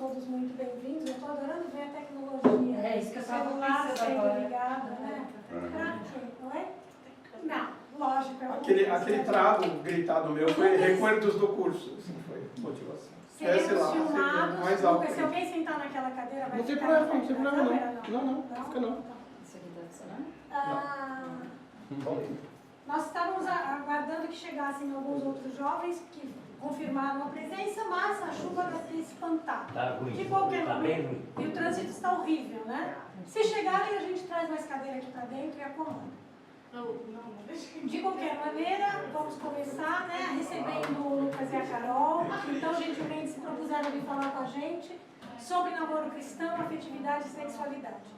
todos muito bem-vindos. Eu estou adorando ver a tecnologia. É isso que eu estava celular pensando sendo agora. ligado, né? Pra quê, não é? Não, lógico. Aquele trago gritado meu foi recuerdos do curso. Assim, foi motivação. Seremos filmados. Mais alto. Se alguém sentar naquela cadeira, vai Não tem ficar problema, na não tem frente da problema câmera, não. Não, fica não. Isso aqui está funcionando? Nós estávamos aguardando que chegassem alguns outros jovens que confirmaram a presença, mas a chuva vai ter espantado. Tá ruim. De qualquer Tá bem maneira, ruim. e o trânsito está horrível, né? Se chegarem, a gente traz mais cadeira aqui para dentro e acomoda. De qualquer maneira, vamos começar, né, recebendo o Lucas e a Carol. Então, gentilmente, se propuseram vir falar com a gente sobre namoro cristão, afetividade e sexualidade.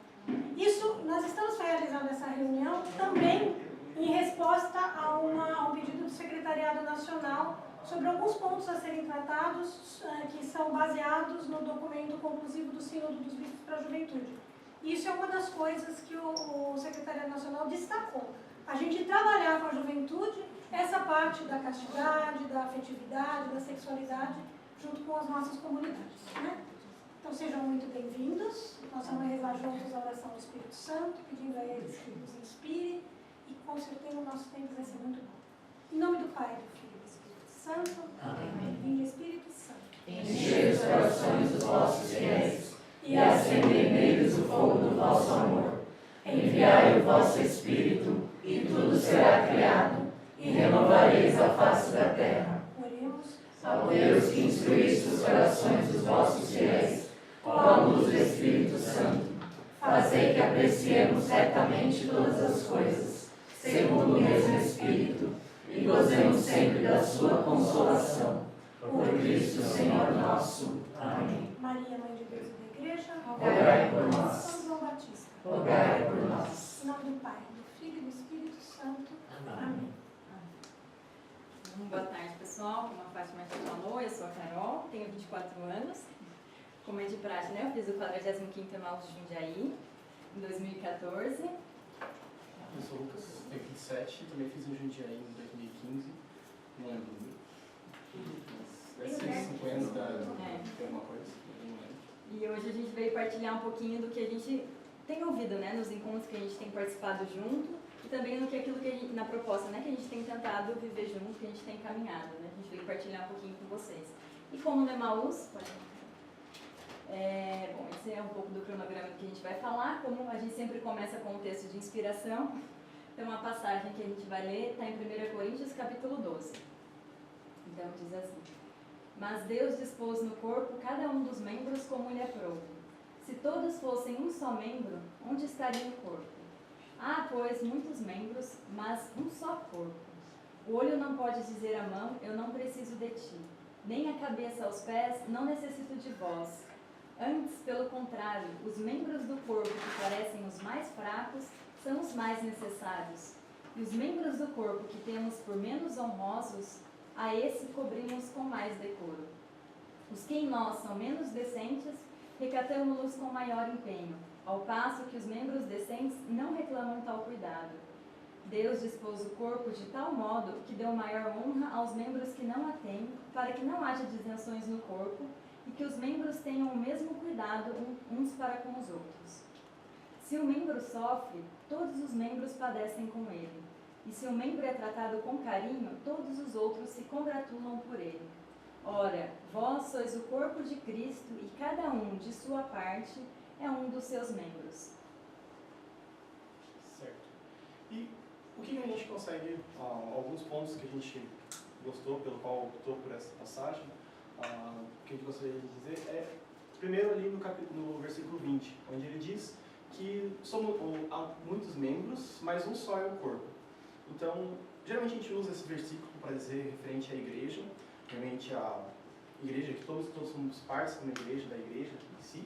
Isso, nós estamos realizando essa reunião também em resposta a um pedido do Secretariado Nacional sobre alguns pontos a serem tratados que são baseados no documento conclusivo do Sínodo dos Bispos para a Juventude. Isso é uma das coisas que o Secretariado Nacional destacou. A gente trabalhar com a juventude essa parte da castidade, da afetividade, da sexualidade, junto com as nossas comunidades, né? Então sejam muito bem-vindos. Nós vamos rezar juntos a oração do Espírito Santo, pedindo a eles que nos inspire e com certeza o nosso tempo vai ser muito bom. Em nome do Pai, do Filho e do Espírito Santo. Amém. Vinde, Espírito Santo. Enchei os corações dos vossos fiéis e acendei neles o fogo do vosso amor. Enviai o vosso Espírito e tudo será criado e renovareis a face da terra. Oremos. Ó Deus que instruíste os corações dos vossos fiéis com a luz do Espírito Santo, fazei que apreciemos retamente todas as coisas, segundo o mesmo Espírito, e gozemos sempre da sua consolação. Por Cristo Senhor nosso. Amém. Maria, Mãe de Deus e da Igreja, Rogai por nós. São João Batista. Rogai por nós. Em nome do Pai, do Filho e do Espírito Santo. Amém. Boa tarde, pessoal. Como a Fátima já falou, eu sou a Carol, tenho 24 anos. Como é de praxe, né? Eu fiz o 45º Emaús de Jundiaí, em 2014. Eu sou o Lucas, tenho 27, também fiz em Jundiaí em 2015. Não lembro o número. Deve ser 50, tem alguma coisa, eu não lembro. E hoje a gente veio partilhar um pouquinho do que a gente tem ouvido, né? Nos encontros que a gente tem participado junto e também no que aquilo que a gente, na proposta, né? Que a gente tem tentado viver junto, que a gente tem caminhado, né? A gente veio partilhar um pouquinho com vocês. E como no Emaús, bom, esse é um pouco do cronograma que a gente vai falar. Como a gente sempre começa com um texto de inspiração, então a passagem que a gente vai ler está em 1 Coríntios, capítulo 12. Então diz assim: Mas Deus dispôs no corpo cada um dos membros como lhe aprouve. Se todos fossem um só membro, onde estaria o corpo? Há, pois, muitos membros, mas um só corpo. O olho não pode dizer à mão, eu não preciso de ti. Nem a cabeça aos pés, não necessito de vós. Antes, pelo contrário, os membros do corpo que parecem os mais fracos são os mais necessários. E os membros do corpo que temos por menos honrosos, a esse cobrimos com mais decoro. Os que em nós são menos decentes, recatamo-los com maior empenho, ao passo que os membros decentes não reclamam tal cuidado. Deus dispôs o corpo de tal modo que deu maior honra aos membros que não a têm, para que não haja dissensões no corpo, e que os membros tenham o mesmo cuidado uns para com os outros. Se o membro sofre, todos os membros padecem com ele. E se o membro é tratado com carinho, todos os outros se congratulam por ele. Ora, vós sois o corpo de Cristo e cada um, de sua parte, é um dos seus membros. Certo. E o que a gente consegue, alguns pontos que a gente gostou, pelo qual optou por essa passagem, o que a gente gostaria de dizer é, primeiro ali no versículo 20, onde ele diz que há muitos membros, mas um só é o corpo. Então, geralmente a gente usa esse versículo para dizer referente à igreja, realmente a igreja, que todos somos partes da igreja em si,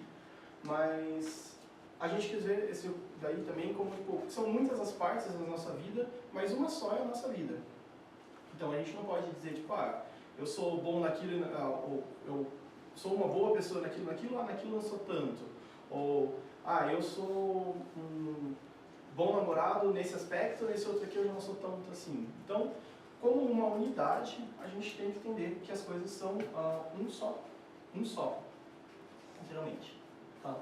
mas a gente quer ver esse daí também como, são muitas as partes da nossa vida, mas uma só é a nossa vida. Então a gente não pode dizer, eu sou bom naquilo, ou eu sou uma boa pessoa naquilo eu não sou tanto. Ou, eu sou um bom namorado nesse aspecto, nesse outro aqui eu já não sou tanto assim. Então, como uma unidade, a gente tem que entender que as coisas são um só. literalmente. Tá?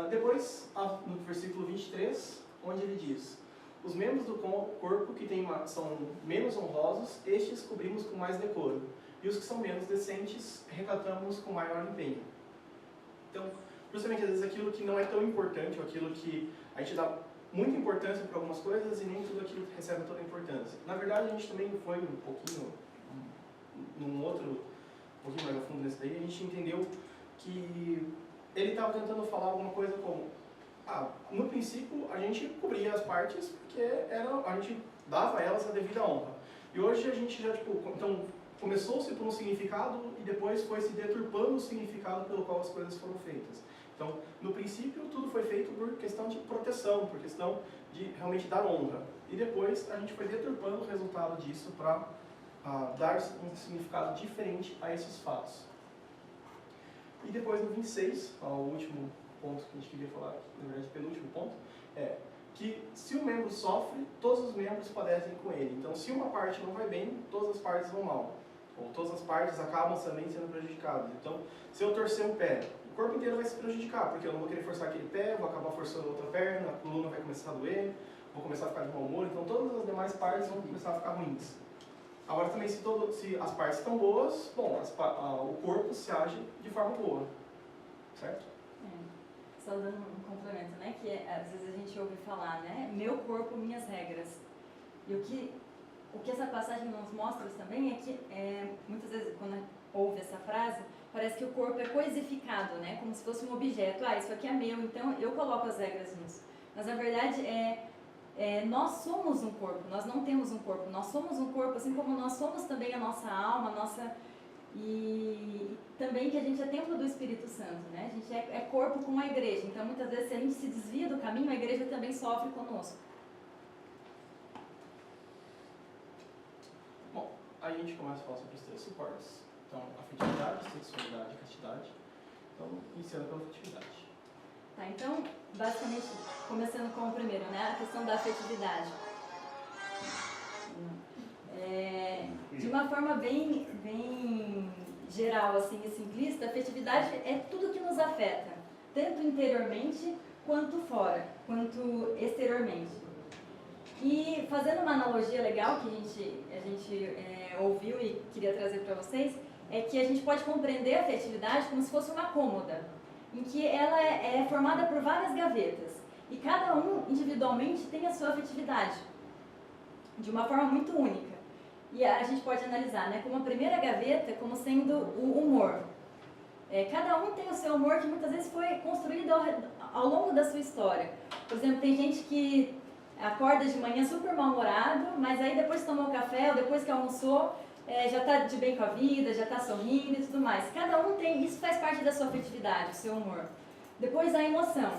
Depois, no versículo 23, onde ele diz: os membros do corpo que são menos honrosos, estes cobrimos com mais decoro, e os que são menos decentes, recatamos com maior empenho. Então, justamente, às vezes, aquilo que não é tão importante, ou aquilo que a gente dá muita importância para algumas coisas e nem tudo aquilo recebe toda a importância. Na verdade, a gente também foi um pouquinho mais a fundo nesse daí, a gente entendeu que ele estava tentando falar alguma coisa como: no princípio a gente cobria as partes porque a gente dava a elas a devida honra. E hoje a gente já, então, começou-se por um significado e depois foi se deturpando o significado pelo qual as coisas foram feitas. Então, no princípio, tudo foi feito por questão de proteção, por questão de realmente dar honra. E depois a gente foi deturpando o resultado disso para dar um significado diferente a esses fatos. E depois, no 26, o último ponto que a gente queria falar, na verdade, o penúltimo ponto, é que se o membro sofre, todos os membros padecem com ele. Então, se uma parte não vai bem, todas as partes vão mal. Ou todas as partes acabam também sendo prejudicadas. Então, se eu torcer um pé, o corpo inteiro vai se prejudicar, porque eu não vou querer forçar aquele pé, vou acabar forçando a outra perna, a coluna vai começar a doer, vou começar a ficar de mau humor, então todas as demais partes vão começar a ficar ruins. Agora também, se as partes estão boas, bom, o corpo se age de forma boa, certo? Só dando um complemento, né, que às vezes a gente ouve falar, né, meu corpo, minhas regras. E o que essa passagem nos mostra também é que, muitas vezes, quando ouve essa frase, parece que o corpo é coisificado, né? Como se fosse um objeto. Isso aqui é meu, então eu coloco as regras nisso. Mas, na verdade, nós somos um corpo, nós não temos um corpo. Nós somos um corpo, assim como nós somos também a nossa alma, e também que a gente é templo do Espírito Santo, né? A gente é corpo com a igreja. Então, muitas vezes, se a gente se desvia do caminho, a igreja também sofre conosco. Bom, aí a gente começa a falar sobre os três suportes. Então, afetividade, sexualidade e castidade. Então, iniciando pela afetividade. Tá, então, basicamente, começando com o primeiro, né? A questão da afetividade. De uma forma bem geral, assim, e simplista, a afetividade é tudo que nos afeta, tanto interiormente quanto fora, quanto exteriormente. E fazendo uma analogia legal que a gente ouviu e queria trazer para vocês, é que a gente pode compreender a afetividade como se fosse uma cômoda, em que ela é formada por várias gavetas, e cada um individualmente tem a sua afetividade, de uma forma muito única. E a gente pode analisar, né, como a primeira gaveta como sendo o humor. Cada um tem o seu humor que muitas vezes foi construído ao longo da sua história. Por exemplo, tem gente que acorda de manhã super mal-humorado, mas aí depois que tomou café ou depois que almoçou, já está de bem com a vida, já está sorrindo e tudo mais. Cada um tem, isso faz parte da sua afetividade, o seu humor. Depois a emoção,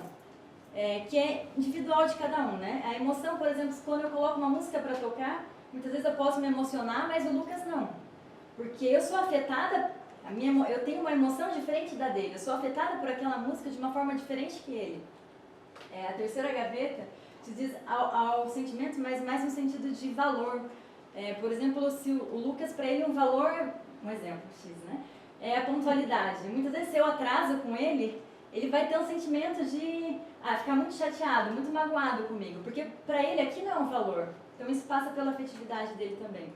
que é individual de cada um, né? A emoção, por exemplo, quando eu coloco uma música para tocar, muitas vezes eu posso me emocionar, mas o Lucas não. Porque eu sou afetada, eu tenho uma emoção diferente da dele, eu sou afetada por aquela música de uma forma diferente que ele. A terceira gaveta se diz ao sentimento, mas mais no sentido de valor. Por exemplo, se o Lucas, para ele, um valor, um exemplo X, né? É a pontualidade. Muitas vezes, se eu atraso com ele vai ter um sentimento de ficar muito chateado, muito magoado comigo, porque para ele aqui não é um valor. Então, isso passa pela afetividade dele também.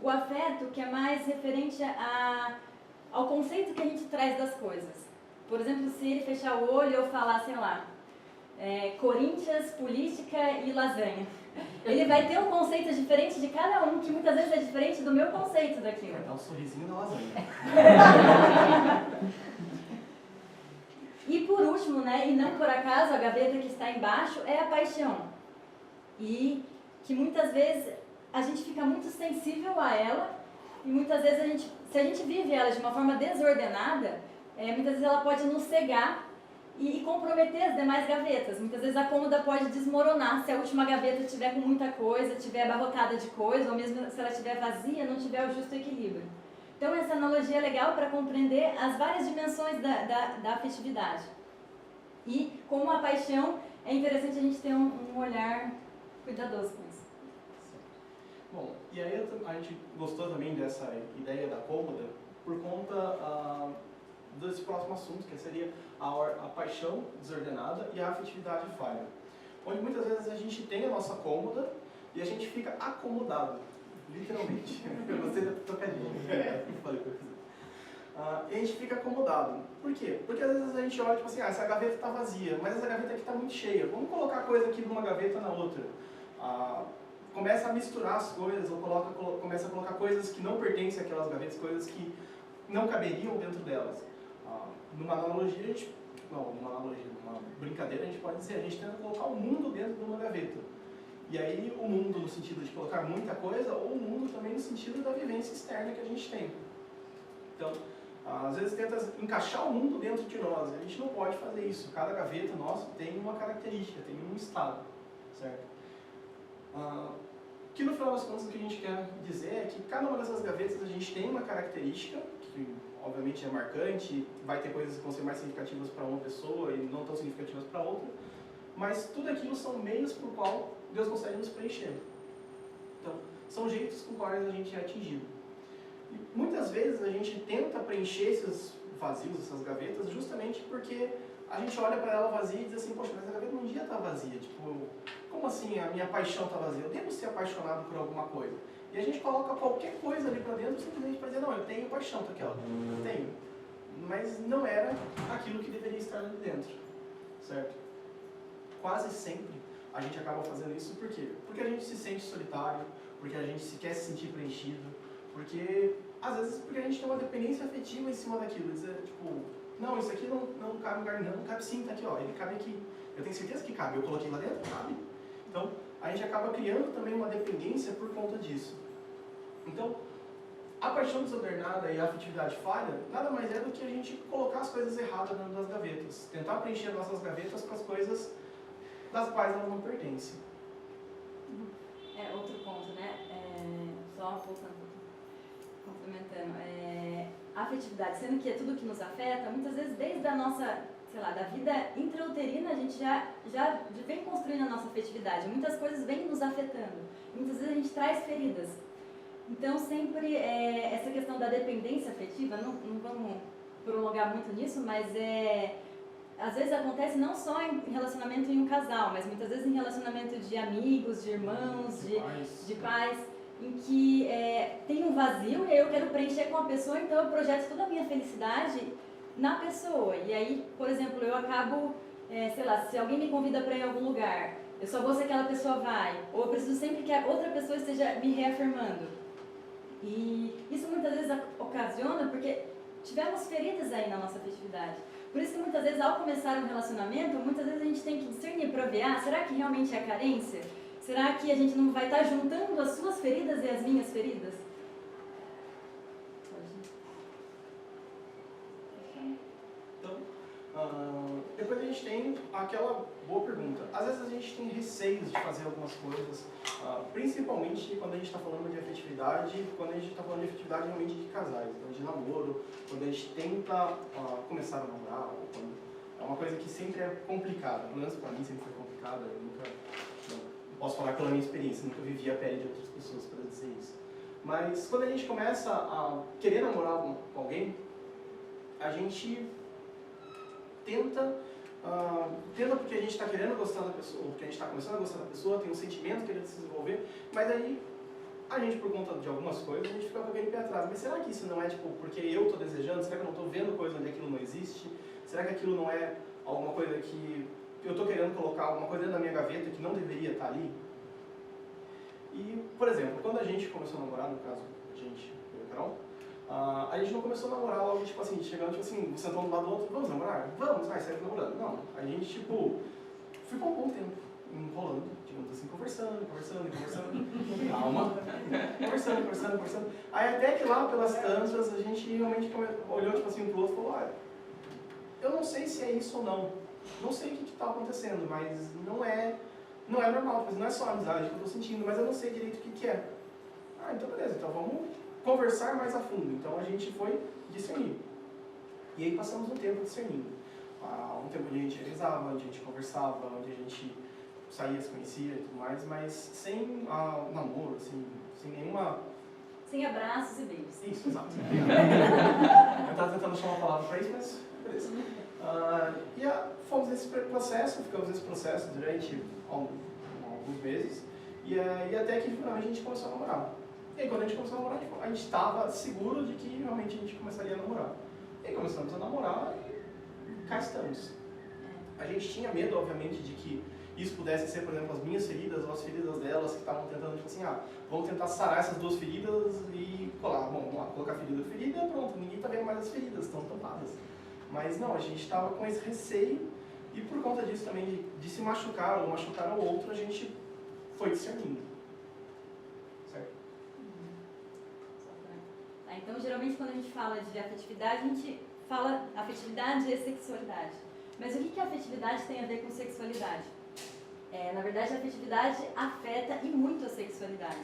O afeto, que é mais referente ao conceito que a gente traz das coisas. Por exemplo, se ele fechar o olho e eu falar, sei lá, Corinthians, política e lasanha. Ele vai ter um conceito diferente de cada um, que muitas vezes é diferente do meu conceito daquilo. Vai dar um sorrisinho na lasanha. E por último, né, e não por acaso, a gaveta que está embaixo é a paixão. E que muitas vezes a gente fica muito sensível a ela, e muitas vezes se a gente vive ela de uma forma desordenada, muitas vezes ela pode nos cegar e comprometer as demais gavetas. Muitas vezes a cômoda pode desmoronar se a última gaveta estiver com muita coisa, estiver abarrotada de coisa, ou mesmo se ela estiver vazia, não tiver o justo equilíbrio. Então essa analogia é legal para compreender as várias dimensões da afetividade. E como a paixão, é interessante a gente ter um olhar cuidadoso com isso. Bom, e aí a gente gostou também dessa ideia da cômoda por conta próximo assunto, que seria a paixão desordenada e a afetividade falha. Onde muitas vezes a gente tem a nossa cômoda e a gente fica acomodado, literalmente. Eu gostei da tocadinha. Falei pra você. E a gente fica acomodado. Por quê? Porque às vezes a gente olha tipo assim, essa gaveta está vazia, mas essa gaveta aqui está muito cheia. Vamos colocar coisa aqui numa gaveta na outra. Começa a misturar as coisas, ou começa a colocar coisas que não pertencem àquelas gavetas, coisas que não caberiam dentro delas. Numa analogia, numa brincadeira, a gente pode dizer, a gente tenta colocar o mundo dentro de uma gaveta. E aí o mundo no sentido de colocar muita coisa, ou o mundo também no sentido da vivência externa que a gente tem. Então, às vezes tenta encaixar o mundo dentro de nós, a gente não pode fazer isso. Cada gaveta nossa tem uma característica, tem um estado, certo? Que no final das contas o que a gente quer dizer é que cada uma dessas gavetas a gente tem uma característica, que obviamente é marcante, vai ter coisas que vão ser mais significativas para uma pessoa e não tão significativas para outra, mas tudo aquilo são meios por qual Deus consegue nos preencher. Então, são jeitos com quais a gente é atingido. E muitas vezes a gente tenta preencher esses vazios, essas gavetas, justamente porque a gente olha para ela vazia e diz assim, poxa, mas a gaveta um dia está vazia, tipo, como assim a minha paixão está vazia? Eu devo ser apaixonado por alguma coisa. E a gente coloca qualquer coisa ali para dentro simplesmente para dizer, não, eu tenho paixão, tá aqui, ó, eu tenho. Mas não era aquilo que deveria estar ali dentro, certo? Quase sempre a gente acaba fazendo isso, por quê? Porque a gente se sente solitário, porque a gente quer se sentir preenchido, porque, às vezes, porque a gente tem uma dependência afetiva em cima daquilo, dizer, tipo, não, isso aqui não cabe em lugar nenhum, cabe sim, tá aqui, ó, ele cabe aqui. Eu tenho certeza que cabe, eu coloquei lá dentro, cabe. Então, a gente acaba criando também uma dependência por conta disso. Então, a paixão desordenada e a afetividade falha nada mais é do que a gente colocar as coisas erradas dentro das gavetas. Tentar preencher nossas gavetas com as coisas das quais elas não pertencem. Outro ponto, né? Só voltando um pouquinho, complementando. A afetividade, sendo que é tudo que nos afeta, muitas vezes desde a nossa, sei lá, da vida intrauterina, a gente já vem construindo a nossa afetividade. Muitas coisas vêm nos afetando. Muitas vezes a gente traz feridas. Então, sempre essa questão da dependência afetiva, não vamos prolongar muito nisso, mas às vezes acontece não só em relacionamento em um casal, mas muitas vezes em relacionamento de amigos, de irmãos, de pais, em que tem um vazio e aí eu quero preencher com a pessoa, então eu projeto toda a minha felicidade na pessoa. E aí, por exemplo, eu acabo, sei lá, se alguém me convida para ir a algum lugar, eu só vou se aquela pessoa vai, ou eu preciso sempre que a outra pessoa esteja me reafirmando. E isso muitas vezes ocasiona porque tivemos feridas aí na nossa afetividade. Por isso que muitas vezes ao começar um relacionamento, muitas vezes a gente tem que discernir para ver, será que realmente é carência? Será que a gente não vai estar juntando as suas feridas e as minhas feridas? Então, depois a gente tem aquela boa pergunta. Às vezes a gente tem receios de fazer algumas coisas, principalmente quando a gente está falando de afetividade, quando a gente está falando de afetividade realmente de casais, então de namoro, quando a gente tenta começar a namorar, ou quando é uma coisa que sempre é complicada, pelo menos para mim sempre foi complicada, eu nunca posso falar pela minha experiência, nunca vivi a pele de outras pessoas para dizer isso. Mas quando a gente começa a querer namorar com alguém, a gente tenta porque a gente está querendo gostar da pessoa, ou porque a gente está começando a gostar da pessoa, tem um sentimento querendo se desenvolver, mas aí a gente, por conta de algumas coisas, a gente fica com aquele pé atrás. Mas será que isso não é tipo porque eu estou desejando? Será que eu não estou vendo coisa onde aquilo não existe? Será que aquilo não é alguma coisa que eu estou querendo colocar, alguma coisa dentro da minha gaveta que não deveria estar ali? E, por exemplo, quando a gente começou a namorar, no caso, eu e a Carol, a gente não começou a namorar logo, tipo assim, chegando, tipo assim, sentando um do lado do outro, vamos namorar? Vamos, vai, sair namorando. Não, a gente, tipo, ficou um bom tempo enrolando, digamos assim, conversando. Calma. Conversando. Aí até que lá pelas tantas, a gente realmente olhou, tipo assim, um pro outro e falou, olha, eu não sei se é isso ou não. Não sei o que está acontecendo, mas não é normal, não é só a amizade que eu estou sentindo, mas eu não sei direito o que é. Então beleza, então vamos conversar mais a fundo. Então a gente foi discernir. E aí passamos um tempo discernindo. Um tempo onde a gente rezava, onde a gente conversava, onde a gente saía, se conhecia e tudo mais, mas sem namoro, assim, sem nenhuma... Sem abraços e beijos. Isso, exato. Eu estava tentando achar uma palavra para isso, mas Beleza. Fomos nesse processo, ficamos nesse processo durante alguns meses, e até que finalmente a gente começou a namorar. E aí quando a gente começou a namorar, a gente estava seguro de que realmente a gente começaria a namorar. E aí começamos a namorar e cá estamos. A gente tinha medo, obviamente, de que isso pudesse ser, por exemplo, as minhas feridas ou as feridas delas, que estavam tentando, tipo assim, vamos tentar sarar essas duas feridas e colar. Bom, vamos lá, colocar ferida, pronto, ninguém está vendo mais as feridas, estão tampadas. Mas não, a gente estava com esse receio e por conta disso também, de se machucar ou machucar ao outro, a gente foi discernindo. Certo? Então, geralmente, quando a gente fala de afetividade, a gente fala afetividade e sexualidade. Mas o que a afetividade tem a ver com sexualidade? Na verdade, a afetividade afeta e muito a sexualidade.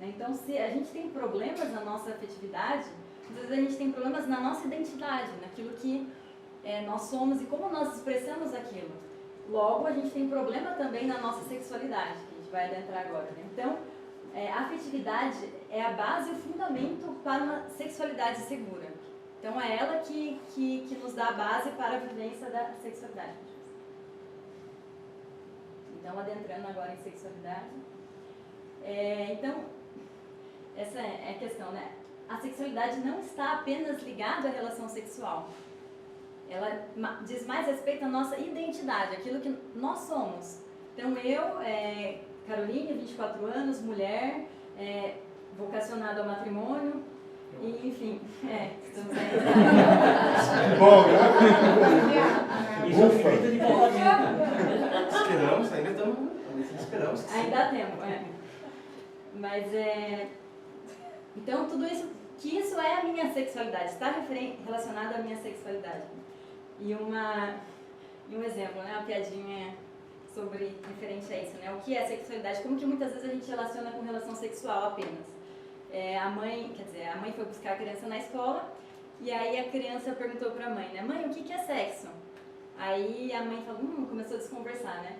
Então, se a gente tem problemas na nossa afetividade, às vezes a gente tem problemas na nossa identidade, naquilo que nós somos e como nós expressamos aquilo. Logo, a gente tem problema também na nossa sexualidade, que a gente vai adentrar agora. Então, a afetividade é a base e o fundamento para uma sexualidade segura. Então, é ela que nos dá a base para a vivência da sexualidade. Então, adentrando agora em sexualidade. Então, essa é a questão, né? A sexualidade não está apenas ligada à relação sexual. Ela diz mais respeito à nossa identidade, aquilo que nós somos. Então, eu, Caroline, 24 anos, mulher, vocacionada ao matrimônio, e, enfim, estamos aí. Bom, Isso é feita de casamento. Esperamos, ainda esperamos. Ainda dá tempo, Mas, então, tudo isso, que isso é a minha sexualidade, está relacionado à minha sexualidade. E um exemplo, né, uma piadinha sobre, referente a isso, né, o que é sexualidade, como que muitas vezes a gente relaciona com relação sexual apenas. A mãe foi buscar a criança na escola, e aí a criança perguntou para a mãe, né, mãe, o que é sexo? Aí a mãe falou, começou a desconversar, né,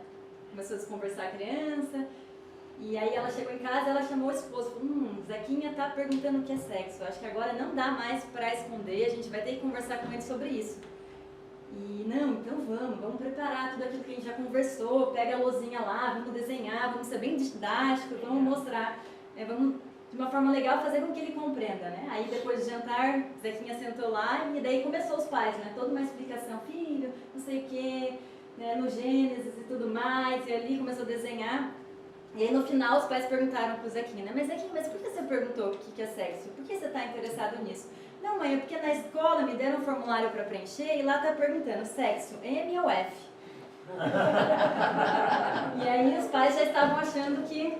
começou a desconversar a criança. E aí ela chegou em casa, ela chamou o esposo, falou, Zequinha tá perguntando o que é sexo, acho que agora não dá mais para esconder, a gente vai ter que conversar com ele sobre isso. E não, então vamos preparar tudo aquilo que a gente já conversou, pega a lousinha lá, vamos desenhar, vamos ser bem didático, vamos mostrar, vamos de uma forma legal fazer com que ele compreenda, né? Aí depois do jantar, Zequinha sentou lá e daí começou os pais, né? Toda uma explicação, filho, não sei o que, né? No Gênesis e tudo mais, e ali começou a desenhar. E aí no final os pais perguntaram pro Zequinha, né? Mas Zequinha, por que você perguntou o que é sexo? Por que você está interessado nisso? Não, mãe, é porque na escola me deram um formulário para preencher e lá tá perguntando, sexo, M ou F? E aí os pais já estavam achando que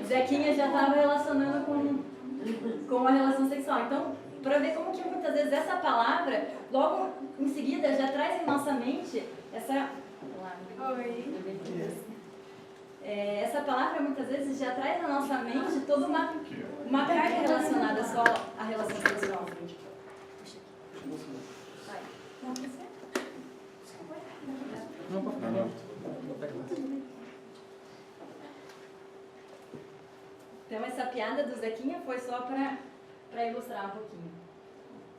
Zequinha já estava relacionando com a relação sexual. Então, para ver como que muitas vezes essa palavra, logo em seguida, já traz em nossa mente essa... essa palavra muitas vezes já traz na nossa mente toda uma carga relacionada só à relação sexual. Vai. Então essa piada do Zequinha foi só para ilustrar um pouquinho.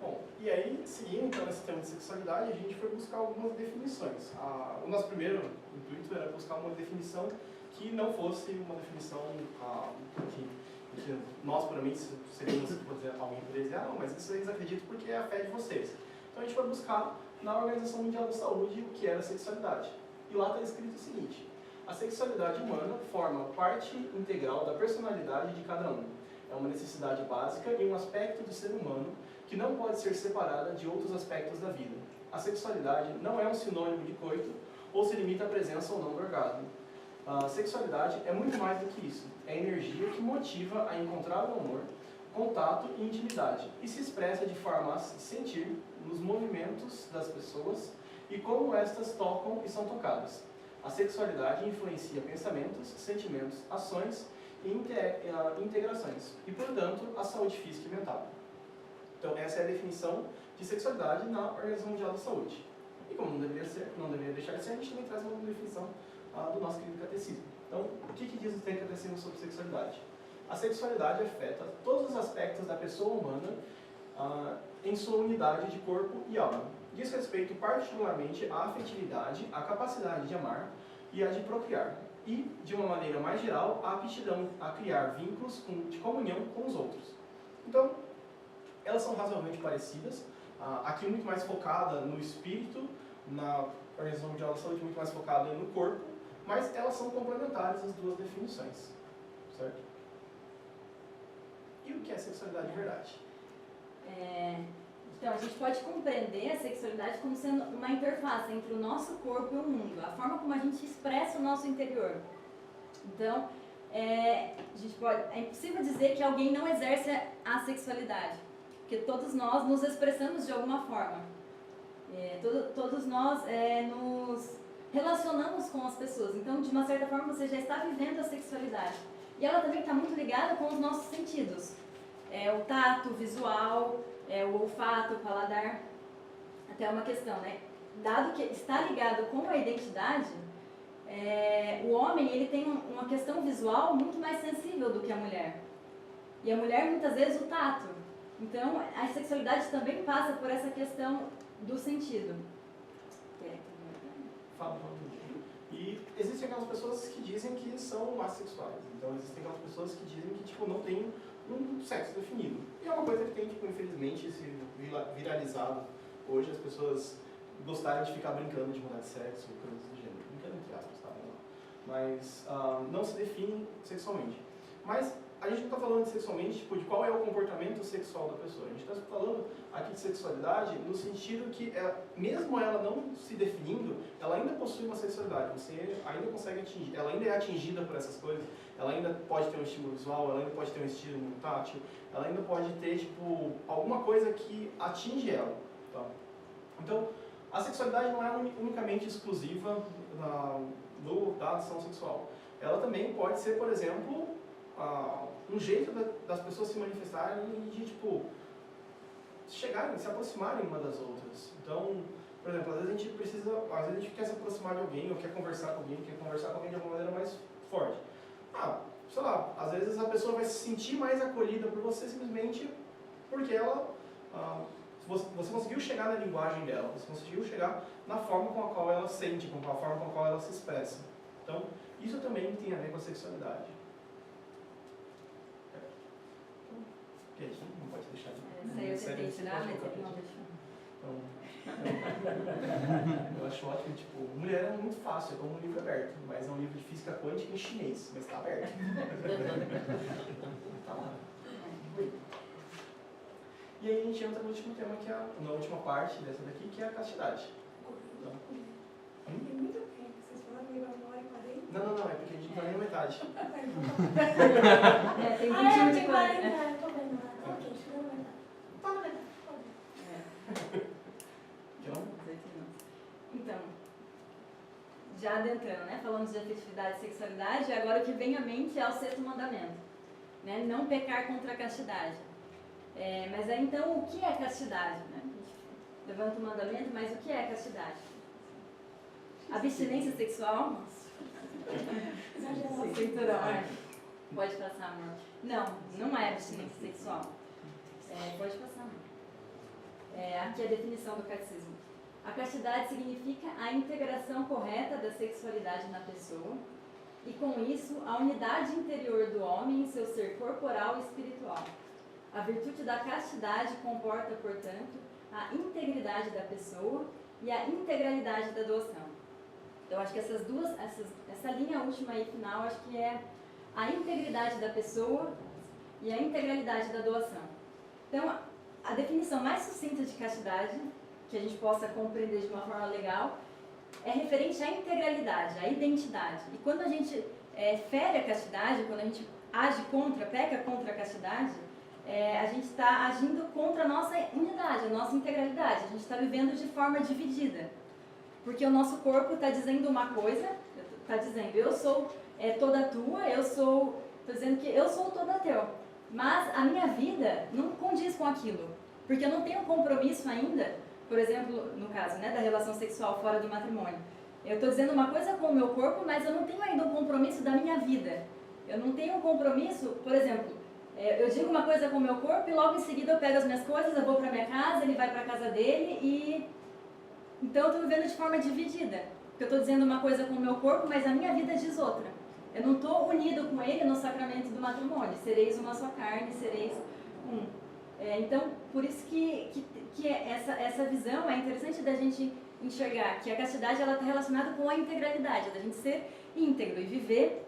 Bom, e aí, seguindo então nesse tema de sexualidade, a gente foi buscar algumas definições. O nosso primeiro intuito era buscar uma definição que não fosse uma definição que nós, puramente, seríamos, alguém poderia dizer, não, mas isso eles acreditam porque é a fé de vocês. Então a gente foi buscar na Organização Mundial da Saúde o que era sexualidade. E lá está escrito o seguinte, a sexualidade humana forma parte integral da personalidade de cada um. É uma necessidade básica e um aspecto do ser humano que não pode ser separada de outros aspectos da vida. A sexualidade não é um sinônimo de coito ou se limita à presença ou não do orgasmo. A sexualidade é muito mais do que isso. É a energia que motiva a encontrar o amor, contato e intimidade, e se expressa de forma a se sentir nos movimentos das pessoas e como estas tocam e são tocadas. A sexualidade influencia pensamentos, sentimentos, ações e integrações, e, portanto, a saúde física e mental. Então, essa é a definição de sexualidade na Organização Mundial da Saúde. E como não deveria deixar de ser, a gente também traz uma definição do nosso querido catecismo. Então, o que diz o catecismo sobre sexualidade? A sexualidade afeta todos os aspectos da pessoa humana em sua unidade de corpo e alma. diz respeito particularmente à afetividade, à capacidade de amar e a de procriar. E, de uma maneira mais geral, a aptidão a criar vínculos de comunhão com os outros. Então, elas são razoavelmente parecidas. Aqui muito mais focada no espírito, na Organização Mundial da Saúde muito mais focada no corpo, mas elas são complementares as duas definições, certo? E o que é sexualidade de verdade? Então, a gente pode compreender a sexualidade como sendo uma interface entre o nosso corpo e o mundo, a forma como a gente expressa o nosso interior. Então, é impossível dizer que alguém não exerce a sexualidade, porque todos nós nos expressamos de alguma forma. Todos nós nos relacionamos com as pessoas, então, de uma certa forma, você já está vivendo a sexualidade. E ela também está muito ligada com os nossos sentidos. O tato, o visual, o olfato, o paladar. Até uma questão, né? Dado que está ligado com a identidade, o homem ele tem uma questão visual muito mais sensível do que a mulher. E a mulher, muitas vezes, o tato. Então, a sexualidade também passa por essa questão do sentido. Fala. E existem aquelas pessoas que dizem que são assexuais. Então, existem aquelas pessoas que dizem que, tipo, não tem um sexo definido. E é uma coisa que tem, tipo, infelizmente, se viralizado hoje, as pessoas gostarem de ficar brincando de mudar de sexo e coisas do gênero. Brincando entre aspas, tá? Mas não se definem sexualmente. Mas a gente não está falando sexualmente, tipo, de qual é o comportamento sexual da pessoa. A gente está falando aqui de sexualidade no sentido que, mesmo ela não se definindo, ela ainda possui uma sexualidade. Você ainda consegue atingir, ela ainda é atingida por essas coisas, ela ainda pode ter um estímulo visual, ela ainda pode ter um estímulo tátil, ela ainda pode ter, tipo, alguma coisa que atinge ela. Tá? Então, a sexualidade não é unicamente exclusiva da ação sexual. Ela também pode ser, por exemplo, um jeito das pessoas se manifestarem e de, tipo, chegarem, se aproximarem uma das outras. Então, por exemplo, às vezes a gente quer se aproximar de alguém, ou quer conversar com alguém de alguma maneira mais forte. Sei lá, às vezes a pessoa vai se sentir mais acolhida por você simplesmente porque você conseguiu chegar na linguagem dela, você conseguiu chegar na forma com a qual ela sente, com a forma com a qual ela se expressa. Então, isso também tem a ver com a sexualidade. A gente não pode deixar de... Isso aí eu tentei tirar, mas ele não deixou. Eu acho ótimo, tipo, Mulher é muito fácil, é como um livro aberto, mas é um livro de física quântica em chinês, mas está aberto. Tá lá. E aí a gente entra no último tema, que é na última parte dessa daqui, que é a castidade. Então, Tem muito tempo, vocês falaram meio agora e parei. não, é porque a gente não tá nem na metade. Tem 21 eu de tenho 40, eu tô vendo lá. Ok, chegou na metade. Tá na metade, pode. Então, já adentrando, né? Falamos de afetividade e sexualidade, agora o que vem à mente é o sexto mandamento, né? Não pecar contra a castidade. Mas aí então, o que é castidade? Né? Levanta o mandamento, mas o que é castidade? Abstinência sexual? Cinturão, Pode passar, amor. Não é abstinência sexual. Pode passar, amor. Aqui é a definição do catecismo. A castidade significa a integração correta da sexualidade na pessoa e, com isso, a unidade interior do homem em seu ser corporal e espiritual. A virtude da castidade comporta, portanto, a integridade da pessoa e a integralidade da doação. Então, acho que essa linha última aí, final, acho que é a integridade da pessoa e a integralidade da doação. Então, a definição mais sucinta de castidade, que a gente possa compreender de uma forma legal, é referente à integralidade, à identidade. E quando a gente fere a castidade, quando a gente age peca contra a castidade, a gente está agindo contra a nossa unidade, a nossa integralidade. A gente está vivendo de forma dividida. Porque o nosso corpo está dizendo uma coisa, está dizendo, eu sou toda tua, estou dizendo que eu sou toda teu. Mas a minha vida não condiz com aquilo. Porque eu não tenho compromisso ainda, por exemplo, no caso, né, da relação sexual fora do matrimônio. Eu estou dizendo uma coisa com o meu corpo, mas eu não tenho ainda um compromisso da minha vida. Eu não tenho um compromisso, por exemplo, eu digo uma coisa com o meu corpo e logo em seguida eu pego as minhas coisas, eu vou para minha casa, ele vai para a casa dele e Então eu estou vivendo de forma dividida. Porque eu estou dizendo uma coisa com o meu corpo, mas a minha vida diz outra. Eu não estou unido com ele no sacramento do matrimônio. Sereis uma só carne, sereis um. Então, por isso que essa visão é interessante da gente enxergar que a castidade está relacionada com a integralidade, da gente ser íntegro e viver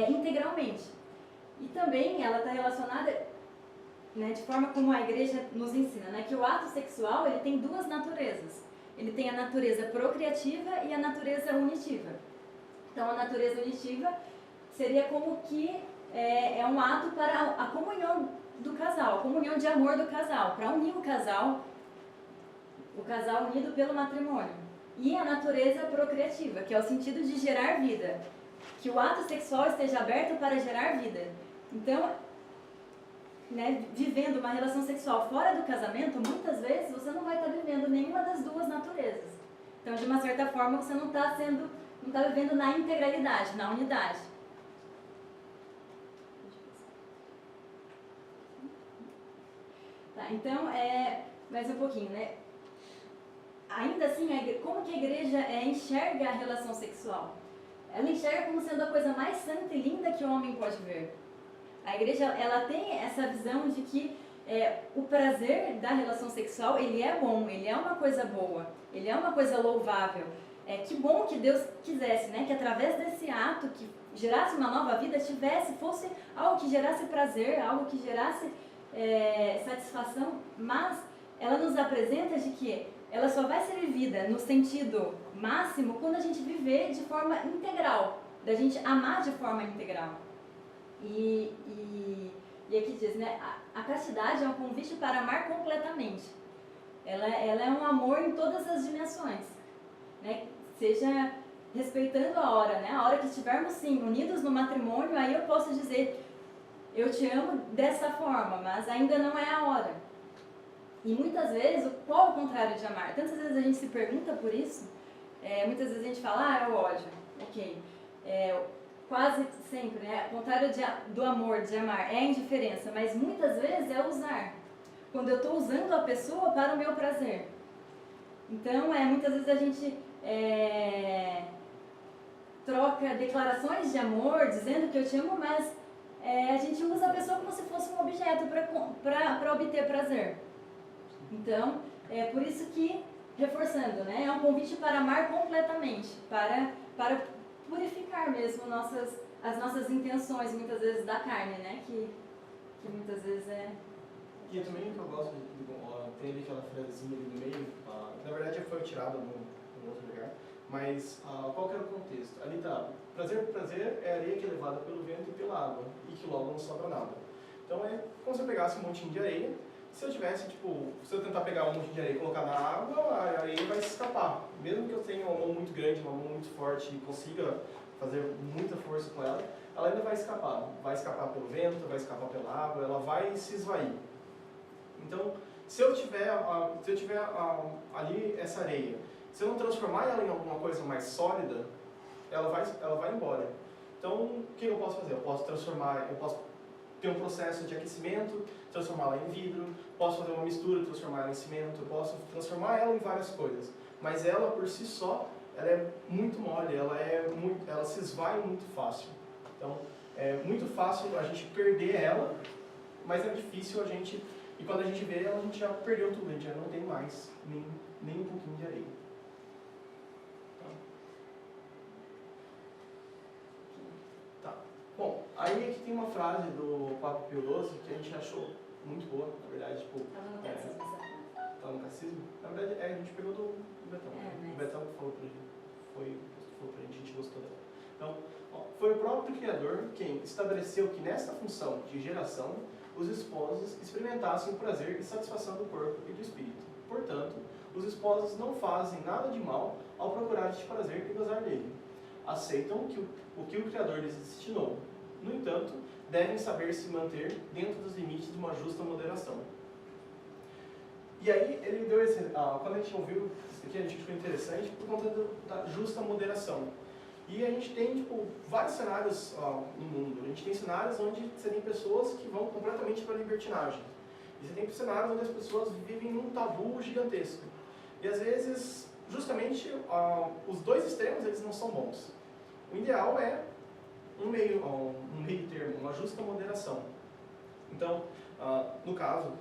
integralmente. E também ela está relacionada, né, de forma como a igreja nos ensina, né, que o ato sexual ele tem duas naturezas. Ele tem a natureza procriativa e a natureza unitiva. Então, a natureza unitiva seria como que é um ato para a comunhão do casal, a comunhão de amor do casal, para unir o casal unido pelo matrimônio. E a natureza procriativa, que é o sentido de gerar vida, que o ato sexual esteja aberto para gerar vida. Então, né, vivendo uma relação sexual fora do casamento, muitas vezes você não vai estar vivendo nenhuma das duas naturezas. Então, de uma certa forma, você não está vivendo na integralidade, na unidade. Tá, então, mais um pouquinho, né? Ainda assim, como que a igreja enxerga a relação sexual? Ela enxerga como sendo a coisa mais santa e linda que o homem pode ver. A igreja, ela tem essa visão de que o prazer da relação sexual, ele é bom, ele é uma coisa boa, ele é uma coisa louvável. Que bom que Deus quisesse, né? Que através desse ato que gerasse uma nova vida, fosse algo que gerasse prazer, algo que gerasse satisfação, mas ela nos apresenta de que ela só vai ser vivida no sentido máximo quando a gente viver de forma integral, da gente amar de forma integral. E aqui diz, né, a castidade é um convite para amar completamente. Ela é um amor em todas as dimensões, né? Seja respeitando a hora, né? A hora que estivermos, sim, unidos no matrimônio, aí eu posso dizer, eu te amo dessa forma, mas ainda não é a hora. E muitas vezes, qual é o contrário de amar? Tantas vezes a gente se pergunta por isso, muitas vezes a gente fala, é o ódio, ok. Quase sempre, né? O contrário do amor, de amar, é a indiferença, mas muitas vezes é usar. Quando eu estou usando a pessoa para o meu prazer. Então, muitas vezes a gente troca declarações de amor, dizendo que eu te amo, mas a gente usa a pessoa como se fosse um objeto para obter prazer. Então, por isso que, reforçando, né? É um convite para amar completamente, para purificar mesmo as nossas intenções, muitas vezes da carne, né? Que muitas vezes E também que eu gosto tem ali aquela frasezinha ali no meio, na verdade foi tirada num outro lugar, mas qual que era o contexto? Ali tá, prazer é areia que é levada pelo vento e pela água, e que logo não sobra nada. Então como se eu pegasse um montinho de areia, se eu tentar pegar um monte de areia e colocar na água, a areia vai se escapar. Mesmo que eu tenha uma mão muito grande, uma mão muito forte e consiga fazer muita força com ela, ela ainda vai escapar. Vai escapar pelo vento, vai escapar pela água, ela vai se esvair. Então, se eu tiver ali essa areia, se eu não transformar ela em alguma coisa mais sólida, ela vai embora. Então, o que eu posso fazer? Eu posso ter um processo de aquecimento, transformá-la em vidro, posso fazer uma mistura, transformar ela em cimento, posso transformar ela em várias coisas. Mas ela, por si só, ela é muito mole, ela se esvai muito fácil. Então, é muito fácil a gente perder ela, mas é difícil e quando a gente vê ela, a gente já perdeu tudo, a gente já não tem mais nem um pouquinho de areia. Tá. Bom, aí aqui tem uma frase do Papa Pio XII que a gente achou muito boa, na verdade, tá no catecismo. Na verdade, a gente pegou do Betão. O Betão que falou pra gente gostou dela. Então, foi o próprio Criador quem estabeleceu que nessa função de geração, os esposos experimentassem o prazer e satisfação do corpo e do espírito. Portanto, os esposos não fazem nada de mal ao procurar este prazer e gozar dele. Aceitam o que o Criador lhes destinou. No entanto, devem saber se manter dentro dos limites de uma justa moderação. E aí, ele deu quando a gente ouviu isso aqui, a gente achou interessante por conta da justa moderação. E a gente tem, vários cenários no mundo. A gente tem cenários onde você tem pessoas que vão completamente para a libertinagem. E você tem cenários onde as pessoas vivem num tabu gigantesco. E às vezes, justamente, os dois extremos eles não são bons. O ideal é um meio termo, uma justa moderação. Então, no caso,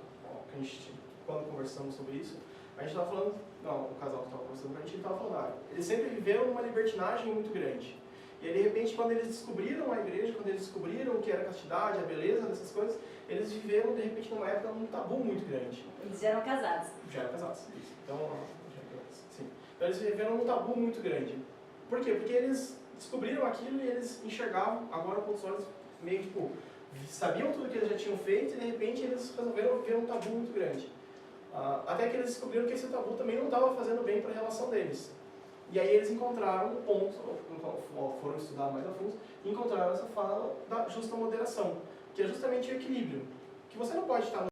que a gente, quando conversamos sobre isso, a gente estava falando, o casal que estava conversando com a gente estava falando, eles sempre viveram uma libertinagem muito grande. E aí, de repente, quando eles descobriram a igreja, quando eles descobriram o que era a castidade, a beleza dessas coisas, eles viveram, de repente, numa época, um tabu muito grande. Eles já eram casados. Já eram casados, isso. Então, sim. Então, eles viveram um tabu muito grande. Por quê? Porque eles descobriram aquilo e eles enxergavam, agora com os olhos meio tipo, sabiam tudo que eles já tinham feito e, de repente, eles resolveram viver um tabu muito grande. Até que eles descobriram que esse tabu também não estava fazendo bem para a relação deles. E aí eles encontraram o ponto, foram estudar mais a fundo, e encontraram essa fala da justa moderação, que é justamente o equilíbrio. Que você não pode estar